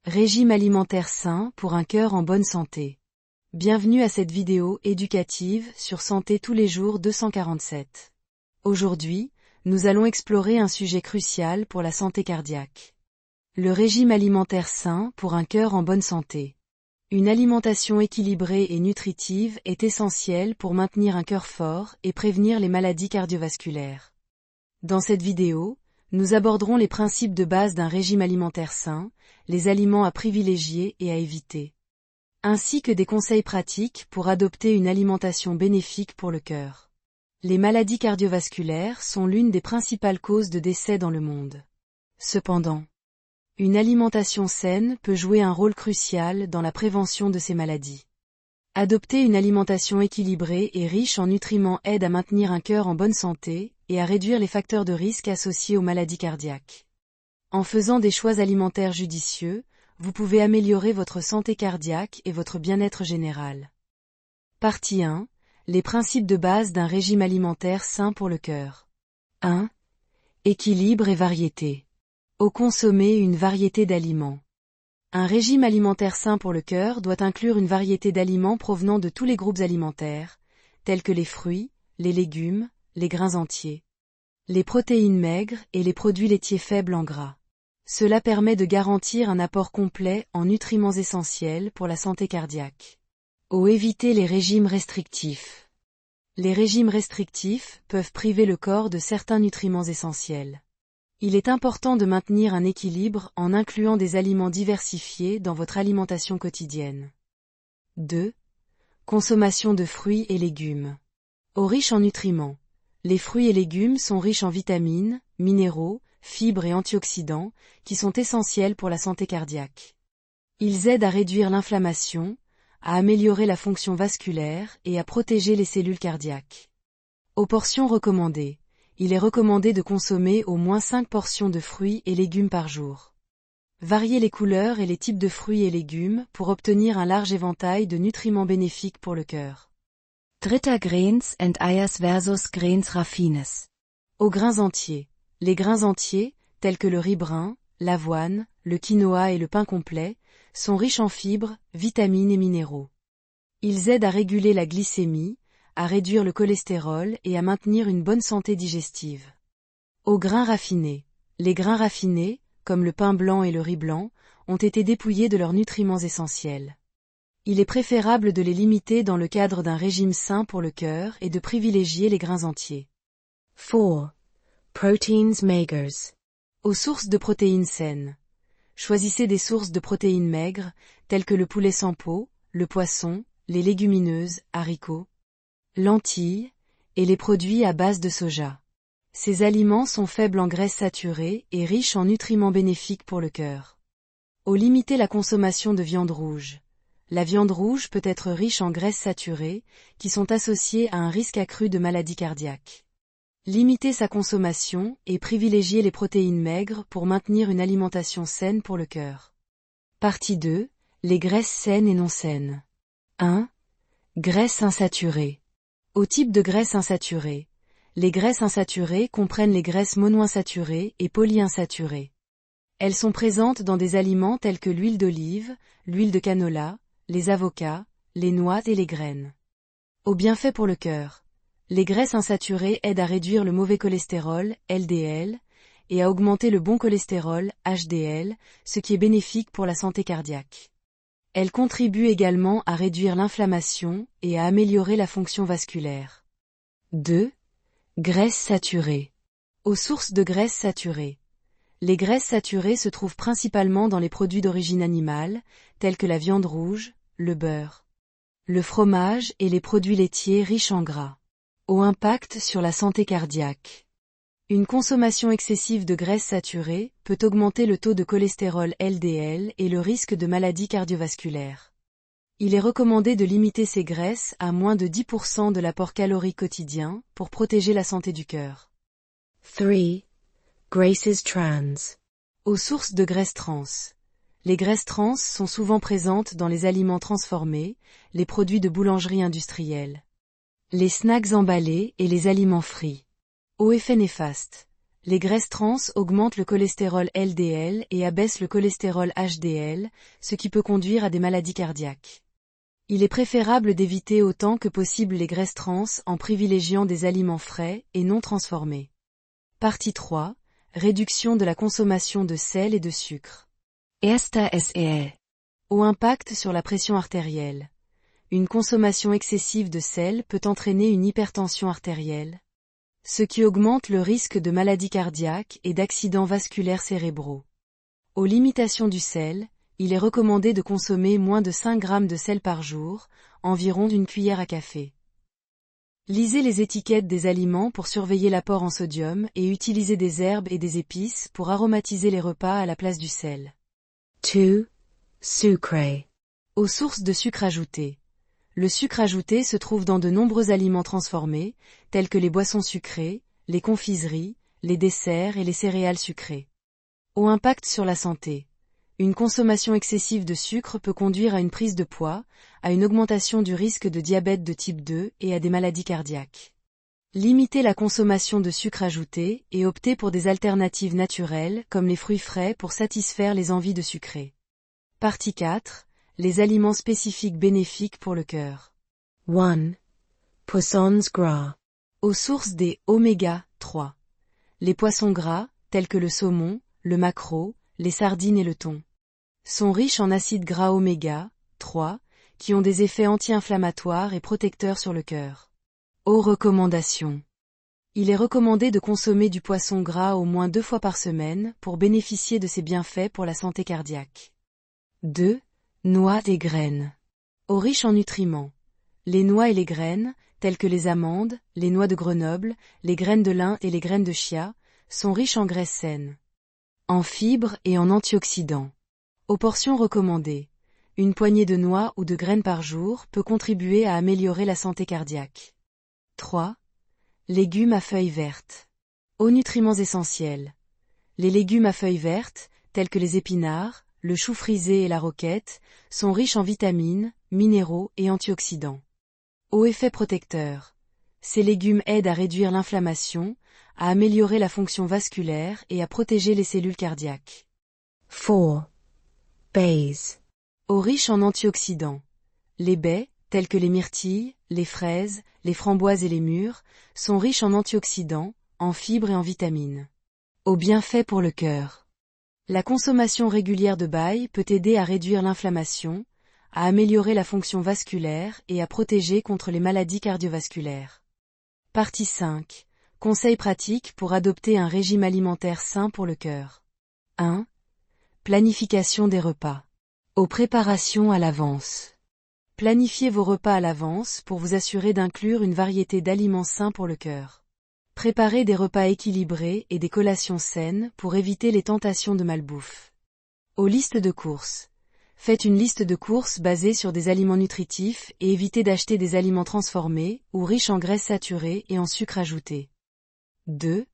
Régime alimentaire sain pour un cœur en bonne santé. Bienvenue à cette vidéo éducative sur Santé tous les jours 247. Aujourd'hui, nous allons explorer un sujet crucial pour la santé cardiaque. Le régime alimentaire sain pour un cœur en bonne santé. Une alimentation équilibrée et nutritive est essentielle pour maintenir un cœur fort et prévenir les maladies cardiovasculaires. Dans cette vidéo, nous aborderons les principes de base d'un régime alimentaire sain, les aliments à privilégier et à éviter, ainsi que des conseils pratiques pour adopter une alimentation bénéfique pour le cœur. Les maladies cardiovasculaires sont l'une des principales causes de décès dans le monde. Cependant, une alimentation saine peut jouer un rôle crucial dans la prévention de ces maladies. Adopter une alimentation équilibrée et riche en nutriments aide à maintenir un cœur en bonne santé et à réduire les facteurs de risque associés aux maladies cardiaques. En faisant des choix alimentaires judicieux, vous pouvez améliorer votre santé cardiaque et votre bien-être général. Partie 1. Les principes de base d'un régime alimentaire sain pour le cœur. 1. Équilibre et variété. Consommer une variété d'aliments. Un régime alimentaire sain pour le cœur doit inclure une variété d'aliments provenant de tous les groupes alimentaires, tels que les fruits, les légumes, les grains entiers, les protéines maigres et les produits laitiers faibles en gras. Cela permet de garantir un apport complet en nutriments essentiels pour la santé cardiaque. Éviter les régimes restrictifs. Les régimes restrictifs peuvent priver le corps de certains nutriments essentiels. Il est important de maintenir un équilibre en incluant des aliments diversifiés dans votre alimentation quotidienne. 2. Consommation de fruits et légumes. Riches en nutriments. Les fruits et légumes sont riches en vitamines, minéraux, fibres et antioxydants, qui sont essentiels pour la santé cardiaque. Ils aident à réduire l'inflammation, à améliorer la fonction vasculaire et à protéger les cellules cardiaques. Aux portions recommandées. Il est recommandé de consommer au moins 5 portions de fruits et légumes par jour. Variez les couleurs et les types de fruits et légumes pour obtenir un large éventail de nutriments bénéfiques pour le cœur. 3. Grains and Eiers versus Grains raffines. Aux grains entiers. Les grains entiers, tels que le riz brun, l'avoine, le quinoa et le pain complet, sont riches en fibres, vitamines et minéraux. Ils aident à réguler la glycémie, à réduire le cholestérol et à maintenir une bonne santé digestive. Aux grains raffinés. Les grains raffinés, comme le pain blanc et le riz blanc, ont été dépouillés de leurs nutriments essentiels. Il est préférable de les limiter dans le cadre d'un régime sain pour le cœur et de privilégier les grains entiers. 4. Proteins maigres. Aux sources de protéines saines. Choisissez des sources de protéines maigres, telles que le poulet sans peau, le poisson, les légumineuses, haricots, lentilles, et les produits à base de soja. Ces aliments sont faibles en graisses saturées et riches en nutriments bénéfiques pour le cœur. Limitez la consommation de viande rouge. La viande rouge peut être riche en graisses saturées, qui sont associées à un risque accru de maladies cardiaques. Limitez sa consommation et privilégiez les protéines maigres pour maintenir une alimentation saine pour le cœur. Partie 2. Les graisses saines et non saines. 1. Graisses insaturées. Type de graisses insaturées. Les graisses insaturées comprennent les graisses monoinsaturées et polyinsaturées. Elles sont présentes dans des aliments tels que l'huile d'olive, l'huile de canola, les avocats, les noix et les graines. Bienfaits pour le cœur. Les graisses insaturées aident à réduire le mauvais cholestérol, LDL, et à augmenter le bon cholestérol, HDL, ce qui est bénéfique pour la santé cardiaque. Elles contribuent également à réduire l'inflammation et à améliorer la fonction vasculaire. 2. Graisses saturées. Sources de graisses saturées. Les graisses saturées se trouvent principalement dans les produits d'origine animale, tels que la viande rouge, le beurre, le fromage et les produits laitiers riches en gras. Impact sur la santé cardiaque. Une consommation excessive de graisses saturées peut augmenter le taux de cholestérol LDL et le risque de maladies cardiovasculaires. Il est recommandé de limiter ces graisses à moins de 10% de l'apport calorique quotidien pour protéger la santé du cœur. 3. Graces trans. Sources de graisses trans. Les graisses trans sont souvent présentes dans les aliments transformés, les produits de boulangerie industrielle, les snacks emballés et les aliments frits. Effets néfastes. Les graisses trans augmentent le cholestérol LDL et abaissent le cholestérol HDL, ce qui peut conduire à des maladies cardiaques. Il est préférable d'éviter autant que possible les graisses trans en privilégiant des aliments frais et non transformés. Partie 3. Réduction de la consommation de sel et de sucre. Au impact sur la pression artérielle. Une consommation excessive de sel peut entraîner une hypertension artérielle, ce qui augmente le risque de maladies cardiaques et d'accidents vasculaires cérébraux. Aux limitations du sel, il est recommandé de consommer moins de 5 grammes de sel par jour, environ d'une cuillère à café. Lisez les étiquettes des aliments pour surveiller l'apport en sodium et utilisez des herbes et des épices pour aromatiser les repas à la place du sel. 2. Sucre. Aux sources de sucre ajouté. Le sucre ajouté se trouve dans de nombreux aliments transformés, tels que les boissons sucrées, les confiseries, les desserts et les céréales sucrées. Au impact sur la santé. Une consommation excessive de sucre peut conduire à une prise de poids, à une augmentation du risque de diabète de type 2 et à des maladies cardiaques. Limitez la consommation de sucre ajouté et optez pour des alternatives naturelles comme les fruits frais pour satisfaire les envies de sucré. Partie 4. Les aliments spécifiques bénéfiques pour le cœur. 1. Poissons gras. Aux sources des oméga 3. Les poissons gras, tels que le saumon, le maquereau, les sardines et le thon, sont riches en acides gras oméga 3, qui ont des effets anti-inflammatoires et protecteurs sur le cœur. Aux recommandations. Il est recommandé de consommer du poisson gras au moins 2 fois par semaine pour bénéficier de ses bienfaits pour la santé cardiaque. 2. Noix et graines. Aux riches en nutriments. Les noix et les graines, telles que les amandes, les noix de Grenoble, les graines de lin et les graines de chia, sont riches en graisses saines, en fibres et en antioxydants. Aux portions recommandées. Une poignée de noix ou de graines par jour peut contribuer à améliorer la santé cardiaque. 3. Légumes à feuilles vertes. Aux nutriments essentiels. Les légumes à feuilles vertes, tels que les épinards, le chou frisé et la roquette, sont riches en vitamines, minéraux et antioxydants. Aux effets protecteurs. Ces légumes aident à réduire l'inflammation, à améliorer la fonction vasculaire et à protéger les cellules cardiaques. 4. Baies. Aux riches en antioxydants. Les baies, telles que les myrtilles, les fraises, les framboises et les mûres, sont riches en antioxydants, en fibres et en vitamines. Aux bienfaits pour le cœur. La consommation régulière de baies peut aider à réduire l'inflammation, à améliorer la fonction vasculaire et à protéger contre les maladies cardiovasculaires. Partie 5. Conseils pratiques pour adopter un régime alimentaire sain pour le cœur. 1. Planification des repas. Aux préparations à l'avance. Planifiez vos repas à l'avance pour vous assurer d'inclure une variété d'aliments sains pour le cœur. Préparez des repas équilibrés et des collations saines pour éviter les tentations de malbouffe. Aux listes de courses. Faites une liste de courses basée sur des aliments nutritifs et évitez d'acheter des aliments transformés ou riches en graisses saturées et en sucre ajouté. 2.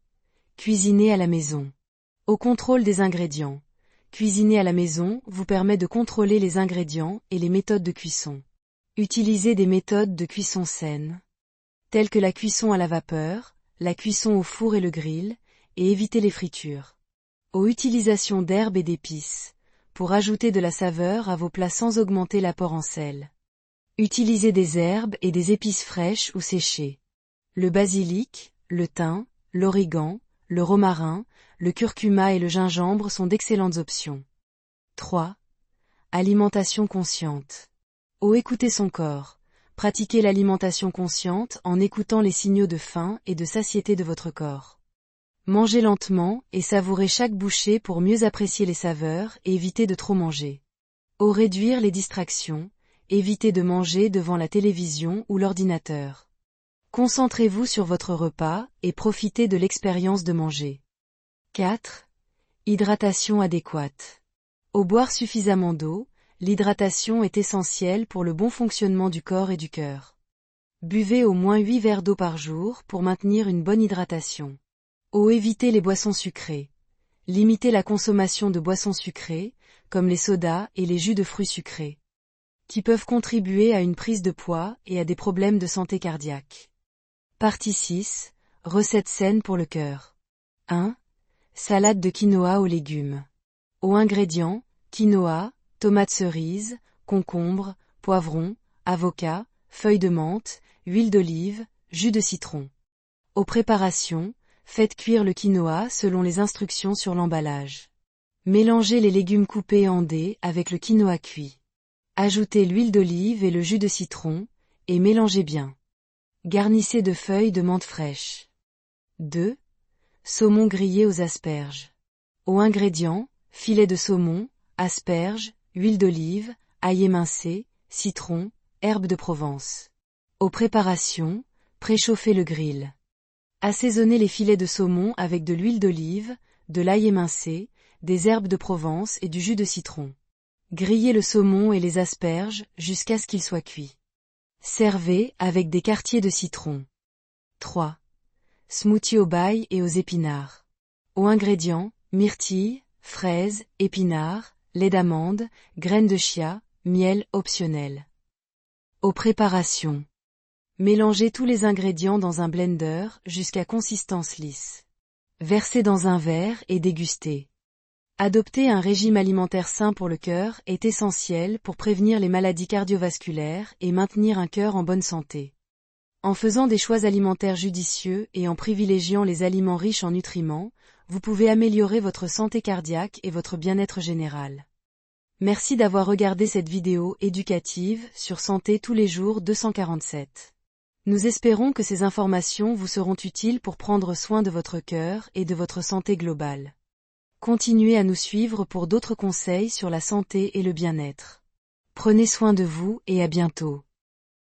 Cuisiner à la maison. Au contrôle des ingrédients. Cuisiner à la maison vous permet de contrôler les ingrédients et les méthodes de cuisson. Utilisez des méthodes de cuisson saines, telles que la cuisson à la vapeur, la cuisson au four et le grill, et évitez les fritures. Aux utilisations d'herbes et d'épices, pour ajouter de la saveur à vos plats sans augmenter l'apport en sel. Utilisez des herbes et des épices fraîches ou séchées. Le basilic, le thym, l'origan, le romarin, le curcuma et le gingembre sont d'excellentes options. 3. Alimentation consciente. Écouter son corps. Pratiquez l'alimentation consciente en écoutant les signaux de faim et de satiété de votre corps. Mangez lentement et savourez chaque bouchée pour mieux apprécier les saveurs et éviter de trop manger. Réduire les distractions, évitez de manger devant la télévision ou l'ordinateur. Concentrez-vous sur votre repas et profitez de l'expérience de manger. 4. Hydratation adéquate. Boire suffisamment d'eau. L'hydratation est essentielle pour le bon fonctionnement du corps et du cœur. Buvez au moins 8 verres d'eau par jour pour maintenir une bonne hydratation. Évitez les boissons sucrées. Limitez la consommation de boissons sucrées, comme les sodas et les jus de fruits sucrés, qui peuvent contribuer à une prise de poids et à des problèmes de santé cardiaque. Partie 6. Recettes saines pour le cœur. 1. salade de quinoa aux légumes. Aux ingrédients, quinoa, tomates cerises, concombre, poivron, avocat, feuilles de menthe, huile d'olive, jus de citron. Aux préparations, faites cuire le quinoa selon les instructions sur l'emballage. Mélangez les légumes coupés en dés avec le quinoa cuit. Ajoutez l'huile d'olive et le jus de citron, et mélangez bien. Garnissez de feuilles de menthe fraîche. 2. Saumon grillé aux asperges. Aux ingrédients, filet de saumon, asperges, huile d'olive, ail émincé, citron, herbes de Provence. Aux préparations, préchauffez le grill. Assaisonnez les filets de saumon avec de l'huile d'olive, de l'ail émincé, des herbes de Provence et du jus de citron. Grillez le saumon et les asperges jusqu'à ce qu'ils soient cuits. Servez avec des quartiers de citron. 3. Smoothie au bail et aux épinards. Aux ingrédients, myrtilles, fraises, épinards, lait d'amande, graines de chia, miel optionnel. Aux préparations. Mélangez tous les ingrédients dans un blender jusqu'à consistance lisse. Versez dans un verre et dégustez. Adopter un régime alimentaire sain pour le cœur est essentiel pour prévenir les maladies cardiovasculaires et maintenir un cœur en bonne santé. En faisant des choix alimentaires judicieux et en privilégiant les aliments riches en nutriments, vous pouvez améliorer votre santé cardiaque et votre bien-être général. Merci d'avoir regardé cette vidéo éducative sur Santé tous les jours 247. Nous espérons que ces informations vous seront utiles pour prendre soin de votre cœur et de votre santé globale. Continuez à nous suivre pour d'autres conseils sur la santé et le bien-être. Prenez soin de vous et à bientôt.